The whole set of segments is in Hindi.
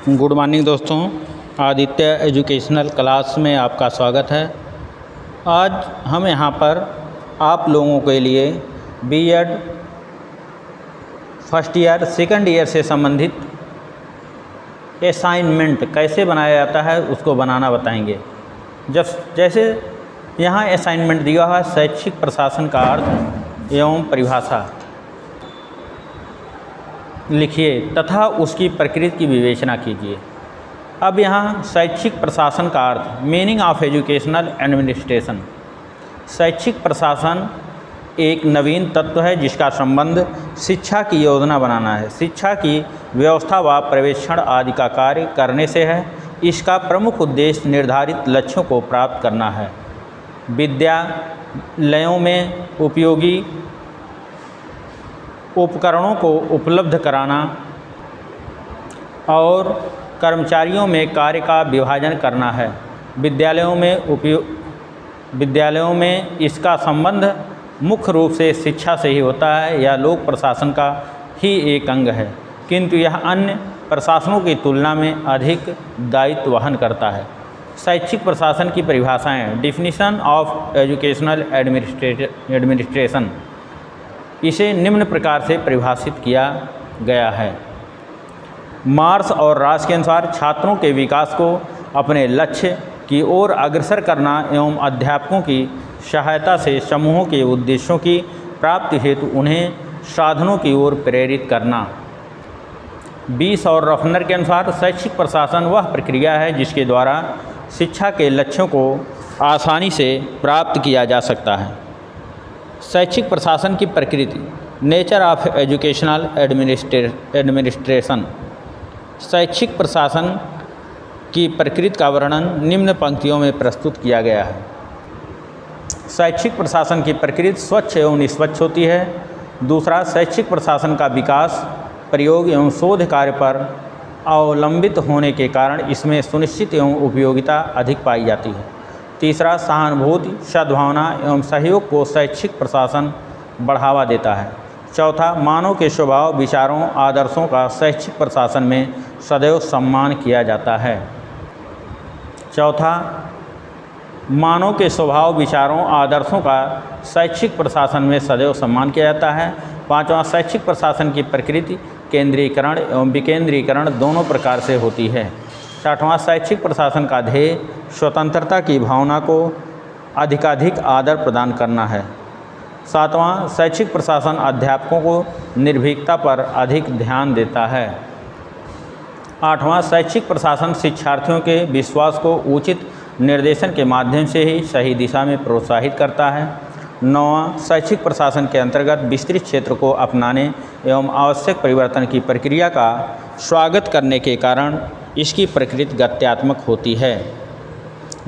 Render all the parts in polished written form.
गुड मॉर्निंग दोस्तों, आदित्य एजुकेशनल क्लास में आपका स्वागत है। आज हम यहाँ पर आप लोगों के लिए BEd first year second year से संबंधित असाइनमेंट कैसे बनाया जाता है उसको बनाना बताएंगे। जैसे यहाँ असाइनमेंट दिया हुआ है, शैक्षिक प्रशासन का अर्थ एवं परिभाषा लिखिए तथा उसकी प्रकृति की विवेचना कीजिए। अब यहाँ शैक्षिक प्रशासन का अर्थ, मीनिंग ऑफ एजुकेशनल एडमिनिस्ट्रेशन। शैक्षिक प्रशासन एक नवीन तत्व है जिसका संबंध शिक्षा की योजना बनाना है, शिक्षा की व्यवस्था व पर्यवेक्षण आदि का कार्य करने से है। इसका प्रमुख उद्देश्य निर्धारित लक्ष्यों को प्राप्त करना है। विद्यालयों में उपयोगी उपकरणों को उपलब्ध कराना और कर्मचारियों में कार्य का विभाजन करना है। विद्यालयों में इसका संबंध मुख्य रूप से शिक्षा से ही होता है। यह लोक प्रशासन का ही एक अंग है, किंतु यह अन्य प्रशासनों की तुलना में अधिक दायित्व वहन करता है। शैक्षिक प्रशासन की परिभाषाएं। Definition of educational administration. इसे निम्न प्रकार से परिभाषित किया गया है। मार्क्स और राशि के अनुसार छात्रों के विकास को अपने लक्ष्य की ओर अग्रसर करना एवं अध्यापकों की सहायता से समूहों के उद्देश्यों की प्राप्ति हेतु उन्हें साधनों की ओर प्रेरित करना। 20 और रफनर के अनुसार शैक्षिक प्रशासन वह प्रक्रिया है जिसके द्वारा शिक्षा के लक्ष्यों को आसानी से प्राप्त किया जा सकता है। शैक्षिक प्रशासन की प्रकृति। Nature of educational administration. शैक्षिक प्रशासन की प्रकृति का वर्णन निम्न पंक्तियों में प्रस्तुत किया गया है। शैक्षिक प्रशासन की प्रकृति स्वच्छ एवं निष्पक्ष होती है। दूसरा, शैक्षिक प्रशासन का विकास प्रयोग एवं शोध कार्य पर अवलंबित होने के कारण इसमें सुनिश्चित एवं उपयोगिता अधिक पाई जाती है। तीसरा, सहानुभूति, सद्भावना एवं सहयोग को शैक्षिक प्रशासन बढ़ावा देता है। चौथा, मानव के स्वभाव, विचारों, आदर्शों का शैक्षिक प्रशासन में सदैव सम्मान किया जाता है। चौथा, मानव के स्वभाव, विचारों, आदर्शों का शैक्षिक प्रशासन में सदैव सम्मान किया जाता है। पांचवा, शैक्षिक प्रशासन की प्रकृति केंद्रीकरण एवं विकेंद्रीकरण दोनों प्रकार से होती है। छठवां, शैक्षिक प्रशासन का ध्येय स्वतंत्रता की भावना को अधिकाधिक आदर प्रदान करना है। सातवां, शैक्षिक प्रशासन अध्यापकों को निर्भीकता पर अधिक ध्यान देता है। आठवां, शैक्षिक प्रशासन शिक्षार्थियों के विश्वास को उचित निर्देशन के माध्यम से ही सही दिशा में प्रोत्साहित करता है। नौवां, शैक्षिक प्रशासन के अंतर्गत विस्तृत क्षेत्र को अपनाने एवं आवश्यक परिवर्तन की प्रक्रिया का स्वागत करने के कारण इसकी प्रकृति गत्यात्मक होती है।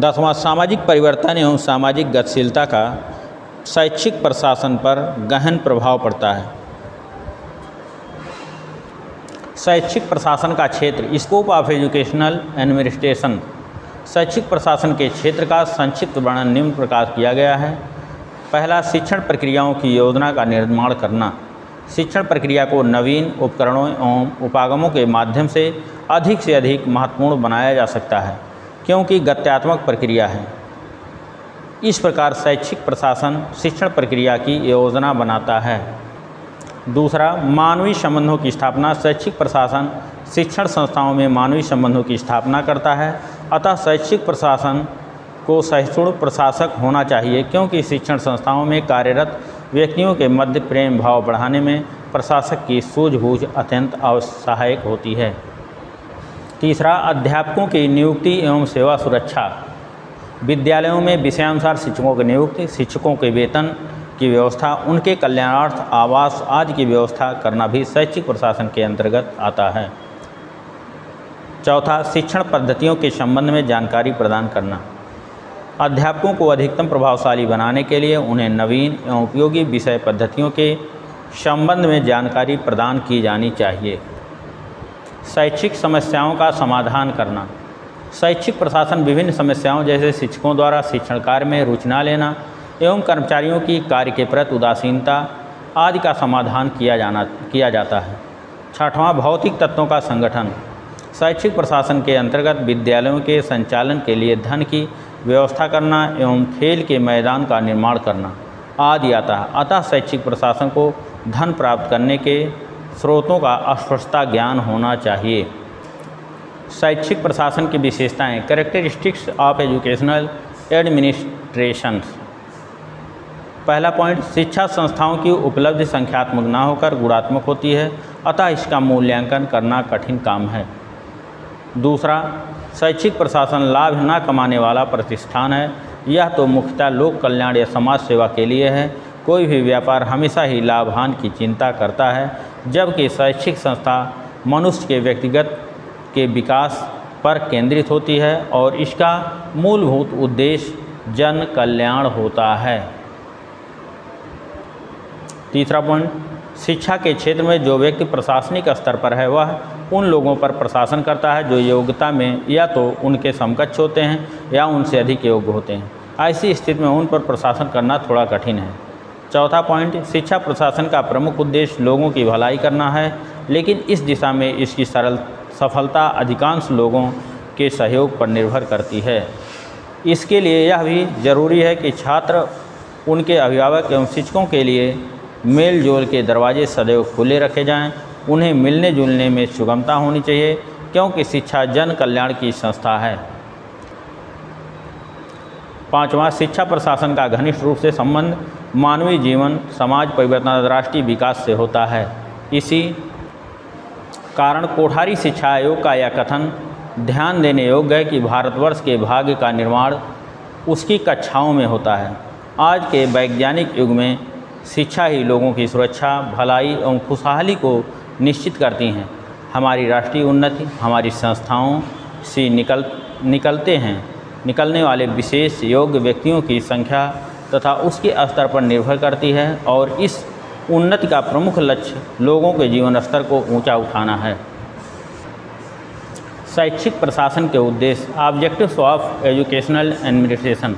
10वां, सामाजिक परिवर्तन एवं सामाजिक गतिशीलता का शैक्षिक प्रशासन पर गहन प्रभाव पड़ता है। शैक्षिक प्रशासन का क्षेत्र। Scope of educational administration. शैक्षिक प्रशासन के क्षेत्र का संक्षिप्त वर्णन निम्न प्रकार किया गया है। पहला, शिक्षण प्रक्रियाओं की योजना का निर्माण करना। शिक्षण प्रक्रिया को नवीन उपकरणों एवं उपागमों के माध्यम से अधिक महत्वपूर्ण बनाया जा सकता है, क्योंकि गत्यात्मक प्रक्रिया है। इस प्रकार शैक्षिक प्रशासन शिक्षण प्रक्रिया की योजना बनाता है। दूसरा, मानवीय संबंधों की स्थापना। शैक्षिक प्रशासन शिक्षण संस्थाओं में मानवीय संबंधों की स्थापना करता है। अतः शैक्षिक प्रशासन को सहिष्णु प्रशासक होना चाहिए, क्योंकि शिक्षण संस्थाओं में कार्यरत व्यक्तियों के मध्य प्रेम भाव बढ़ाने में प्रशासक की सूझबूझ अत्यंत सहायक होती है। तीसरा, अध्यापकों की नियुक्ति एवं सेवा सुरक्षा। विद्यालयों में विषयानुसार शिक्षकों की नियुक्ति, शिक्षकों के वेतन की व्यवस्था, उनके कल्याणार्थ आवास आदि की व्यवस्था करना भी शैक्षिक प्रशासन के अंतर्गत आता है। चौथा, शिक्षण पद्धतियों के संबंध में जानकारी प्रदान करना। अध्यापकों को अधिकतम प्रभावशाली बनाने के लिए उन्हें नवीन एवं उपयोगी विषय पद्धतियों के संबंध में जानकारी प्रदान की जानी चाहिए। शैक्षिक समस्याओं का समाधान करना। शैक्षिक प्रशासन विभिन्न समस्याओं जैसे शिक्षकों द्वारा शिक्षण कार्य में रुचि न लेना एवं कर्मचारियों की कार्य के प्रति उदासीनता आदि का समाधान किया जाता है। छठवां, भौतिक तत्वों का संगठन। शैक्षिक प्रशासन के अंतर्गत विद्यालयों के संचालन के लिए धन की व्यवस्था करना एवं खेल के मैदान का निर्माण करना आदि आता है। अतः शैक्षिक प्रशासन को धन प्राप्त करने के स्रोतों का स्पष्टता ज्ञान होना चाहिए। शैक्षिक प्रशासन की विशेषताएं, कैरेक्टरिस्टिक्स ऑफ एजुकेशनल एडमिनिस्ट्रेशन। पहला पॉइंट, शिक्षा संस्थाओं की उपलब्धि संख्यात्मक न होकर गुणात्मक होती है, अतः इसका मूल्यांकन करना कठिन काम है। दूसरा, शैक्षिक प्रशासन लाभ न कमाने वाला प्रतिष्ठान है, यह तो मुख्यतः लोक कल्याण या समाज सेवा के लिए है। कोई भी व्यापार हमेशा ही लाभान की चिंता करता है, जबकि शैक्षिक संस्था मनुष्य के व्यक्तिगत के विकास पर केंद्रित होती है और इसका मूलभूत उद्देश्य जन कल्याण होता है। तीसरा पॉइंट, शिक्षा के क्षेत्र में जो व्यक्ति प्रशासनिक स्तर पर है वह उन लोगों पर प्रशासन करता है जो योग्यता में या तो उनके समकक्ष होते हैं या उनसे अधिक योग्य होते हैं। ऐसी स्थिति में उन पर प्रशासन करना थोड़ा कठिन है। चौथा पॉइंट, शिक्षा प्रशासन का प्रमुख उद्देश्य लोगों की भलाई करना है, लेकिन इस दिशा में इसकी सफलता अधिकांश लोगों के सहयोग पर निर्भर करती है। इसके लिए यह भी जरूरी है कि छात्र, उनके अभिभावक एवं शिक्षकों के लिए मेल जोल के दरवाजे सदैव खुले रखे जाएं। उन्हें मिलने जुलने में सुगमता होनी चाहिए, क्योंकि शिक्षा जन कल्याण की संस्था है। पांचवा, शिक्षा प्रशासन का घनिष्ठ रूप से संबंध मानवीय जीवन, समाज परिवर्तन, राष्ट्रीय विकास से होता है। इसी कारण कोठारी शिक्षा आयोग का यह कथन ध्यान देने योग्य है कि भारतवर्ष के भाग्य का निर्माण उसकी कक्षाओं में होता है। आज के वैज्ञानिक युग में शिक्षा ही लोगों की सुरक्षा, भलाई एवं खुशहाली को निश्चित करती हैं। हमारी राष्ट्रीय उन्नति हमारी संस्थाओं से निकलने वाले विशेष योग्य व्यक्तियों की संख्या तथा उसके स्तर पर निर्भर करती है और इस उन्नति का प्रमुख लक्ष्य लोगों के जीवन स्तर को ऊंचा उठाना है। शैक्षिक प्रशासन के उद्देश्य, ऑब्जेक्टिव्स ऑफ एजुकेशनल एडमिनिस्ट्रेशन।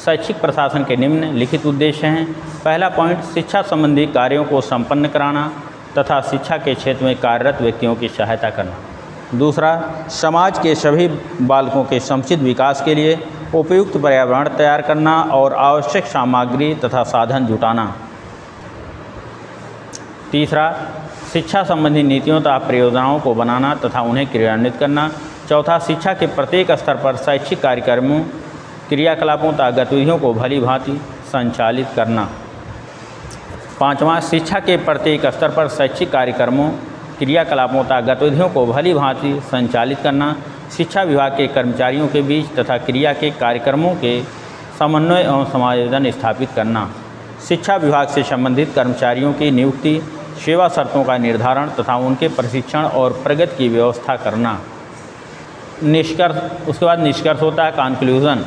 शैक्षिक प्रशासन के निम्नलिखित उद्देश्य हैं। पहला पॉइंट, शिक्षा संबंधी कार्यों को संपन्न कराना तथा शिक्षा के क्षेत्र में कार्यरत व्यक्तियों की सहायता करना। दूसरा, समाज के सभी बालकों के समुचित विकास के लिए उपयुक्त पर्यावरण तैयार करना और आवश्यक सामग्री तथा साधन जुटाना। तीसरा, शिक्षा संबंधी नीतियों तथा परियोजनाओं को बनाना तथा उन्हें क्रियान्वित करना। चौथा, शिक्षा के प्रत्येक स्तर पर शैक्षिक कार्यक्रमों, क्रियाकलापों तथा गतिविधियों को भली भांति संचालित करना। पाँचवां, शिक्षा के प्रत्येक स्तर पर शैक्षिक कार्यक्रमों, क्रियाकलापों तथा गतिविधियों को भली भांति संचालित करना। शिक्षा विभाग के कर्मचारियों के बीच तथा क्रिया के कार्यक्रमों के समन्वय एवं समायोजन स्थापित करना। शिक्षा विभाग से संबंधित कर्मचारियों की नियुक्ति, सेवा शर्तों का निर्धारण तथा उनके प्रशिक्षण और प्रगति की व्यवस्था करना। निष्कर्ष, उसके बाद निष्कर्ष होता है कंक्लूजन।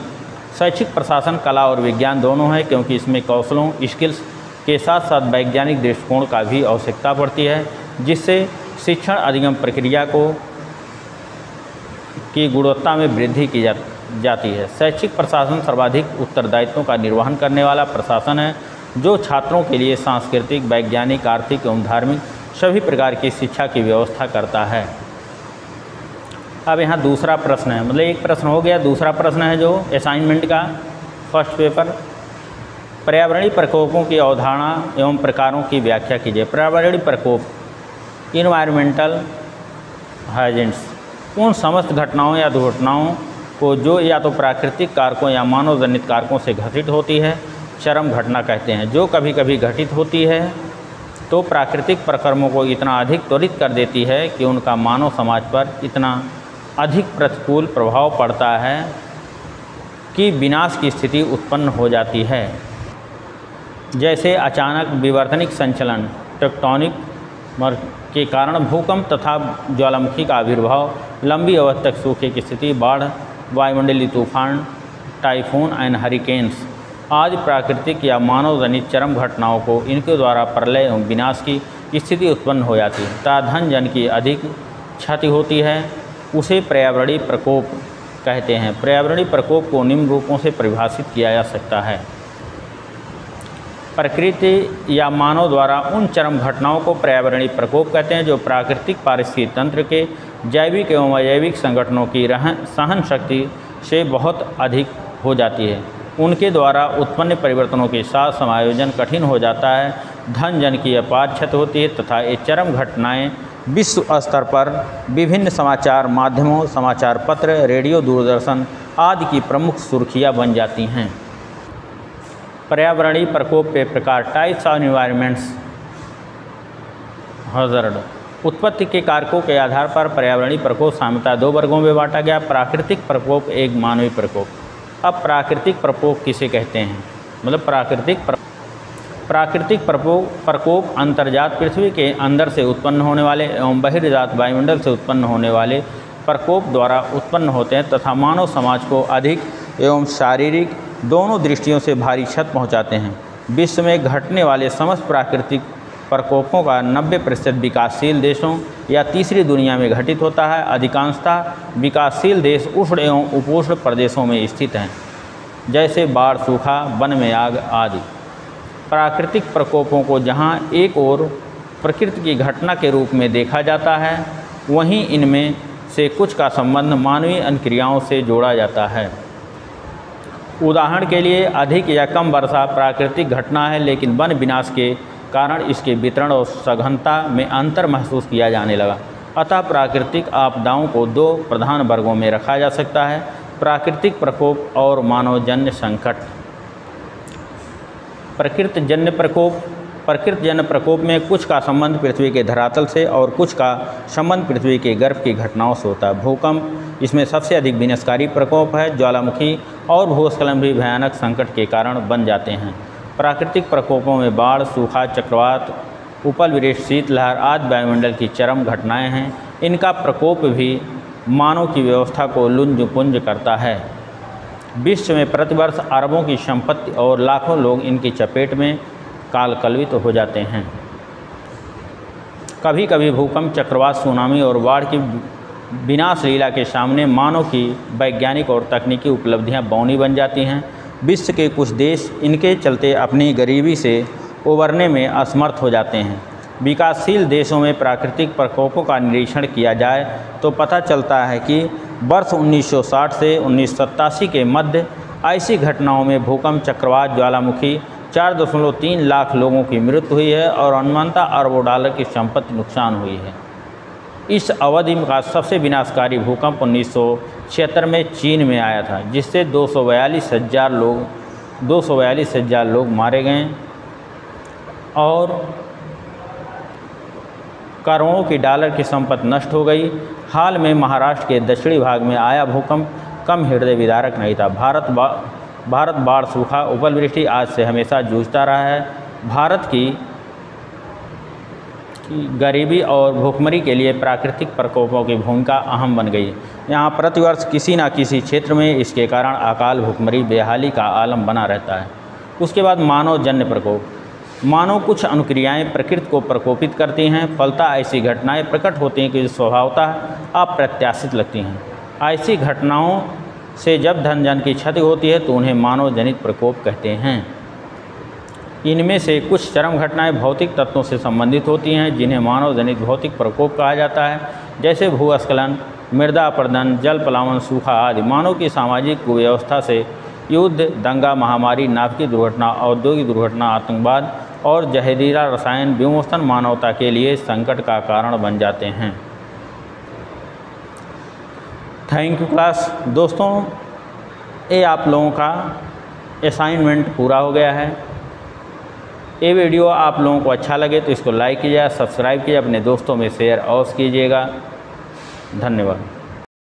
शैक्षिक प्रशासन कला और विज्ञान दोनों है, क्योंकि इसमें कौशलों, स्किल्स के साथ साथ वैज्ञानिक दृष्टिकोण का भी आवश्यकता पड़ती है, जिससे शिक्षण अधिगम प्रक्रिया की गुणवत्ता में वृद्धि की जाती है। शैक्षिक प्रशासन सर्वाधिक उत्तरदायित्वों का निर्वहन करने वाला प्रशासन है, जो छात्रों के लिए सांस्कृतिक, वैज्ञानिक, आर्थिक एवं धार्मिक सभी प्रकार की शिक्षा की व्यवस्था करता है। अब यहाँ दूसरा प्रश्न है, मतलब एक प्रश्न हो गया, दूसरा प्रश्न है जो असाइनमेंट का फर्स्ट पेपर, पर्यावरणीय प्रकोपों की अवधारणा एवं प्रकारों की व्याख्या कीजिए। पर्यावरणीय प्रकोप, इन्वायरमेंटल हैजेंड्स, उन समस्त घटनाओं या दुर्घटनाओं को जो या तो प्राकृतिक कारकों या मानव जनित कारकों से घटित होती है, चरम घटना कहते हैं। जो कभी कभी घटित होती है तो प्राकृतिक प्रक्रमों को इतना अधिक त्वरित कर देती है कि उनका मानव समाज पर इतना अधिक प्रतिकूल प्रभाव पड़ता है कि विनाश की स्थिति उत्पन्न हो जाती है। जैसे अचानक विवर्तनिक संचलन, टेक्टोनिक के कारण भूकंप तथा ज्वालामुखी का आविर्भाव, लंबी अवधि तक सूखे की स्थिति, बाढ़, वायुमंडलीय तूफान, टाइफून एंड हरिकेन्स आदि प्राकृतिक या मानव जनित चरम घटनाओं को इनके द्वारा प्रलय एवं विनाश की स्थिति उत्पन्न हो जाती है तथा धन जन की अधिक क्षति होती है, उसे पर्यावरणीय प्रकोप कहते हैं। पर्यावरणीय प्रकोप को निम्न रूपों से परिभाषित किया जा सकता है। प्रकृति या मानव द्वारा उन चरम घटनाओं को पर्यावरणीय प्रकोप कहते हैं जो प्राकृतिक पारिस्थितिक तंत्र के जैविक एवं अजैविक संगठनों की सहन शक्ति से बहुत अधिक हो जाती है। उनके द्वारा उत्पन्न परिवर्तनों के साथ समायोजन कठिन हो जाता है, धन जन की अपार क्षति होती है तथा ये चरम घटनाएं विश्व स्तर पर विभिन्न समाचार माध्यमों, समाचार पत्र, रेडियो, दूरदर्शन आदि की प्रमुख सुर्खियां बन जाती हैं। पर्यावरणीय प्रकोप के प्रकार, टाइप्स ऑफ एनवायरनमेंट्स हज़ार्ड। उत्पत्ति के कारकों के आधार पर पर्यावरणीय प्रकोप सामान्यतः दो वर्गों में बांटा गया, प्राकृतिक प्रकोप, एक मानवीय प्रकोप। अब प्राकृतिक प्रकोप किसे कहते हैं, मतलब प्राकृतिक प्रकोप अंतर्जात पृथ्वी के अंदर से उत्पन्न होने वाले एवं बहिर्जात वायुमंडल से उत्पन्न होने वाले प्रकोप द्वारा उत्पन्न होते हैं तथा मानव समाज को अधिक एवं शारीरिक दोनों दृष्टियों से भारी क्षति पहुँचाते हैं। विश्व में घटने वाले समस्त प्राकृतिक प्रकोपों का 90% विकासशील देशों या तीसरी दुनिया में घटित होता है। अधिकांशतः विकासशील देश उष्ण एवं उपोष्ण प्रदेशों में स्थित हैं, जैसे बाढ़, सूखा, वन में आग आदि। प्राकृतिक प्रकोपों को जहां एक ओर प्रकृति की घटना के रूप में देखा जाता है, वहीं इनमें से कुछ का संबंध मानवीय अनुक्रियाओं से जोड़ा जाता है। उदाहरण के लिए अधिक या कम वर्षा प्राकृतिक घटना है, लेकिन वन विनाश के कारण इसके वितरण और सघनता में अंतर महसूस किया जाने लगा। अतः प्राकृतिक आपदाओं को दो प्रधान वर्गों में रखा जा सकता है, प्राकृतिक प्रकोप और मानवजन्य संकट। प्रकृतिजन्य प्रकोप में कुछ का संबंध पृथ्वी के धरातल से और कुछ का संबंध पृथ्वी के गर्भ की घटनाओं से होता है। भूकंप इसमें सबसे अधिक विनाशकारी प्रकोप है। ज्वालामुखी और भूस्खलन भी भयानक संकट के कारण बन जाते हैं। प्राकृतिक प्रकोपों में बाढ़, सूखा, चक्रवात, उपलवृष्टि, शीतलहर आदि वायुमंडल की चरम घटनाएं हैं। इनका प्रकोप भी मानव की व्यवस्था को लुंज-पुंज करता है। विश्व में प्रतिवर्ष अरबों की संपत्ति और लाखों लोग इनकी चपेट में कालकलवित हो जाते हैं। कभी कभी भूकंप, चक्रवात, सुनामी और बाढ़ की विनाश लीला के सामने मानव की वैज्ञानिक और तकनीकी उपलब्धियां बौनी बन जाती हैं। विश्व के कुछ देश इनके चलते अपनी गरीबी से उबरने में असमर्थ हो जाते हैं। विकासशील देशों में प्राकृतिक प्रकोपों का निरीक्षण किया जाए तो पता चलता है कि वर्ष 1960 से 1987 के मध्य ऐसी घटनाओं में भूकंप, चक्रवात, ज्वालामुखी 4.3 लाख लोगों की मृत्यु हुई है और अनुमानतः अरबों डॉलर की संपत्ति नुकसान हुई है। इस अवधि का सबसे विनाशकारी भूकंप 1976 में चीन में आया था, जिससे 242,000 लोग मारे गए और करोड़ों की डॉलर की संपत्ति नष्ट हो गई। हाल में महाराष्ट्र के दक्षिणी भाग में आया भूकंप कम हृदय विदारक नहीं था। भारत बाढ़, सूखा, उपलवृष्टि आज से हमेशा जूझता रहा है। भारत की गरीबी और भूखमरी के लिए प्राकृतिक प्रकोपों की भूमिका अहम बन गई। यहाँ प्रतिवर्ष किसी न किसी क्षेत्र में इसके कारण अकाल, भूखमरी, बेहाली का आलम बना रहता है। उसके बाद मानवजन्य प्रकोप। मानव कुछ अनुक्रियाएं प्रकृति को प्रकोपित करती हैं, फलतः ऐसी घटनाएं प्रकट होती हैं कि जो स्वभावतः अप्रत्याशित लगती हैं। ऐसी घटनाओं से जब धन जन की क्षति होती है तो उन्हें मानव जनित प्रकोप कहते हैं। इनमें से कुछ चरम घटनाएं भौतिक तत्वों से संबंधित होती हैं, जिन्हें मानव जनित भौतिक प्रकोप कहा जाता है, जैसे भूस्खलन, मृदा अपरदन, जल प्लावन, सूखा आदि। मानव की सामाजिक कुव्यवस्था से युद्ध, दंगा, महामारी, नाभिकीय दुर्घटना, औद्योगिक दुर्घटना, आतंकवाद और जहरीला रसायन विमोचन मानवता के लिए संकट का कारण बन जाते हैं। Thank you class. दोस्तों, ये आप लोगों का असाइनमेंट पूरा हो गया है। ये वीडियो आप लोगों को अच्छा लगे तो इसको लाइक कीजिएगा, सब्सक्राइब कीजिए, अपने दोस्तों में शेयर अवश्य कीजिएगा। धन्यवाद।